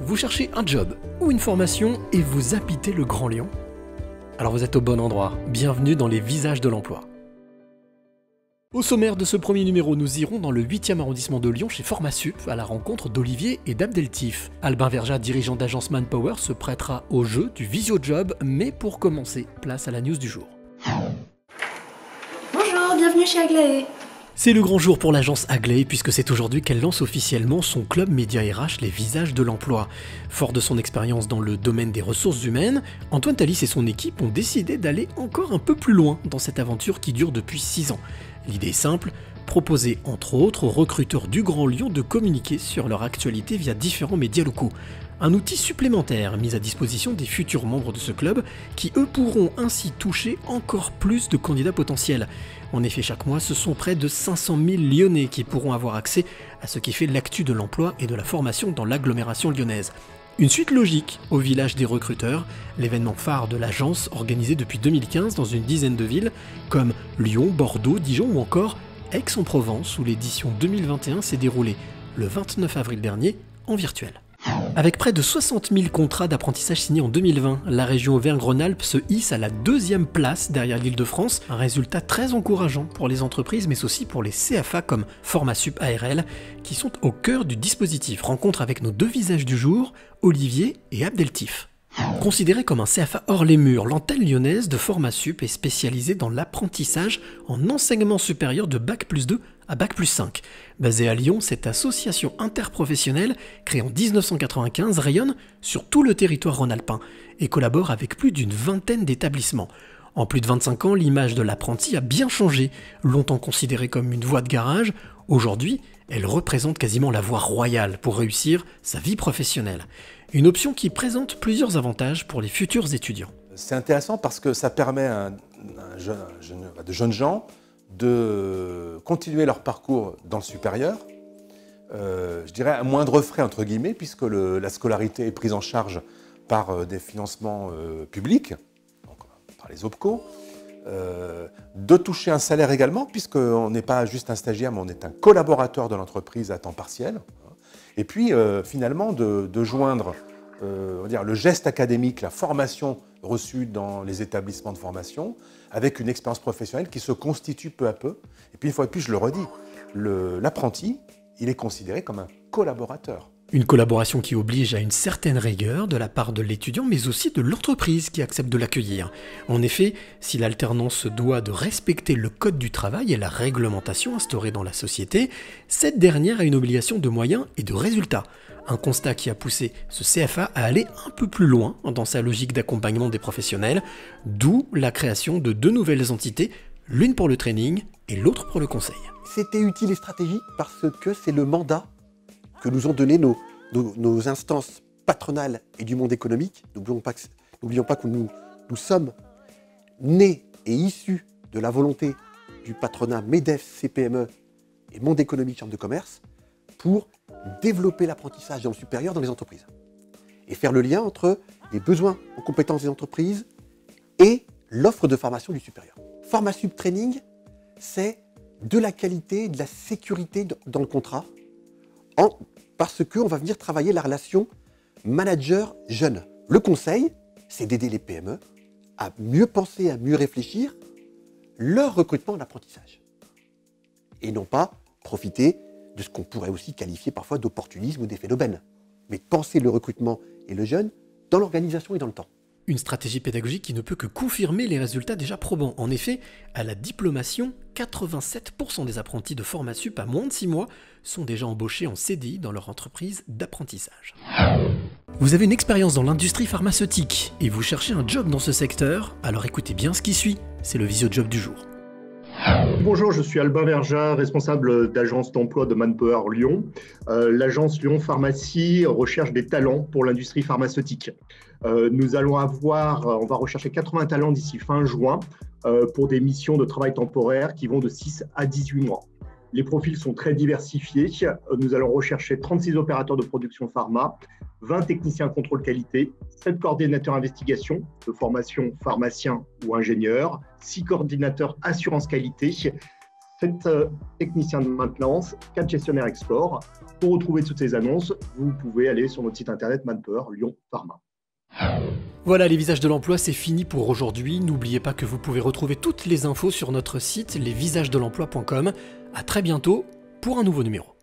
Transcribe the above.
Vous cherchez un job ou une formation et vous habitez le Grand Lyon? Alors vous êtes au bon endroit, bienvenue dans les visages de l'emploi. Au sommaire de ce premier numéro, nous irons dans le 8e arrondissement de Lyon chez Formasup à la rencontre d'Olivier et d'Abdeltif. Albin Verja, dirigeant d'agence Manpower, se prêtera au jeu du visio-job, mais pour commencer, place à la news du jour. Bonjour, bienvenue chez Aglaé. C'est le grand jour pour l'agence Aglaé puisque c'est aujourd'hui qu'elle lance officiellement son club média RH, les visages de l'emploi. Fort de son expérience dans le domaine des ressources humaines, Antoine Thalys et son équipe ont décidé d'aller encore un peu plus loin dans cette aventure qui dure depuis 6 ans. L'idée est simple, proposer entre autres aux recruteurs du Grand Lyon de communiquer sur leur actualité via différents médias locaux. Un outil supplémentaire mis à disposition des futurs membres de ce club qui eux pourront ainsi toucher encore plus de candidats potentiels. En effet, chaque mois, ce sont près de 500 000 Lyonnais qui pourront avoir accès à ce qui fait l'actu de l'emploi et de la formation dans l'agglomération lyonnaise. Une suite logique au village des recruteurs, l'événement phare de l'agence organisé depuis 2015 dans une dizaine de villes comme Lyon, Bordeaux, Dijon ou encore Aix-en-Provence où l'édition 2021 s'est déroulée le 29 avril dernier en virtuel. Avec près de 60 000 contrats d'apprentissage signés en 2020, la région Auvergne-Rhône-Alpes se hisse à la 2e place derrière l'Île-de-France, un résultat très encourageant pour les entreprises mais aussi pour les CFA comme Formasup ARL qui sont au cœur du dispositif. Rencontre avec nos deux visages du jour, Olivier et Abdeltif. Considéré comme un CFA hors les murs, l'antenne lyonnaise de Formasup est spécialisée dans l'apprentissage en enseignement supérieur de Bac+2 à Bac+5. Basée à Lyon, cette association interprofessionnelle, créée en 1995, rayonne sur tout le territoire rhône-alpin et collabore avec plus d'une vingtaine d'établissements. En plus de 25 ans, l'image de l'apprenti a bien changé. Longtemps considérée comme une voie de garage, aujourd'hui, elle représente quasiment la voie royale pour réussir sa vie professionnelle. Une option qui présente plusieurs avantages pour les futurs étudiants. C'est intéressant parce que ça permet à de jeunes gens de continuer leur parcours dans le supérieur, je dirais à moindre frais entre guillemets, puisque la scolarité est prise en charge par des financements publics, donc par les OPCO, de toucher un salaire également, puisqu'on n'est pas juste un stagiaire, mais on est un collaborateur de l'entreprise à temps partiel. Et puis finalement de joindre on va dire, le geste académique, la formation reçue dans les établissements de formation, avec une expérience professionnelle qui se constitue peu à peu. Et puis une fois de plus, je le redis, l'apprenti, il est considéré comme un collaborateur. Une collaboration qui oblige à une certaine rigueur de la part de l'étudiant, mais aussi de l'entreprise qui accepte de l'accueillir. En effet, si l'alternance se doit de respecter le code du travail et la réglementation instaurée dans la société, cette dernière a une obligation de moyens et de résultats. Un constat qui a poussé ce CFA à aller un peu plus loin dans sa logique d'accompagnement des professionnels, d'où la création de 2 nouvelles entités, l'une pour le training et l'autre pour le conseil. C'était utile et stratégique parce que c'est le mandat que nous ont donné nos instances patronales et du monde économique. N'oublions pas que nous sommes nés et issus de la volonté du patronat MEDEF, CPME et monde économique, chambre de commerce, pour développer l'apprentissage dans le supérieur dans les entreprises et faire le lien entre les besoins en compétences des entreprises et l'offre de formation du supérieur. Formasup Training, c'est de la qualité, de la sécurité dans le contrat, parce qu'on va venir travailler la relation manager-jeune. Le conseil, c'est d'aider les PME à mieux penser, à mieux réfléchir leur recrutement en apprentissage. Et non pas profiter de ce qu'on pourrait aussi qualifier parfois d'opportunisme ou d'effet d'aubaine. Mais penser le recrutement et le jeune dans l'organisation et dans le temps. Une stratégie pédagogique qui ne peut que confirmer les résultats déjà probants. En effet, à la diplomation, 87% des apprentis de Formasup à moins de 6 mois sont déjà embauchés en CDI dans leur entreprise d'apprentissage. Vous avez une expérience dans l'industrie pharmaceutique et vous cherchez un job dans ce secteur, alors écoutez bien ce qui suit, c'est le visio-job du jour. Bonjour, je suis Albin Verja, responsable d'agence d'emploi de Manpower Lyon. L'agence Lyon Pharmacie recherche des talents pour l'industrie pharmaceutique. On va rechercher 80 talents d'ici fin juin pour des missions de travail temporaire qui vont de 6 à 18 mois. Les profils sont très diversifiés. Nous allons rechercher 36 opérateurs de production pharma, 20 techniciens contrôle qualité, 7 coordinateurs investigation de formation pharmacien ou ingénieur, 6 coordinateurs assurance qualité, 7 techniciens de maintenance, 4 gestionnaires export. Pour retrouver toutes ces annonces, vous pouvez aller sur notre site internet Manpower Lyon Pharma. Voilà, les visages de l'emploi, c'est fini pour aujourd'hui. N'oubliez pas que vous pouvez retrouver toutes les infos sur notre site lesvisagesdelemploi.com. À très bientôt pour un nouveau numéro.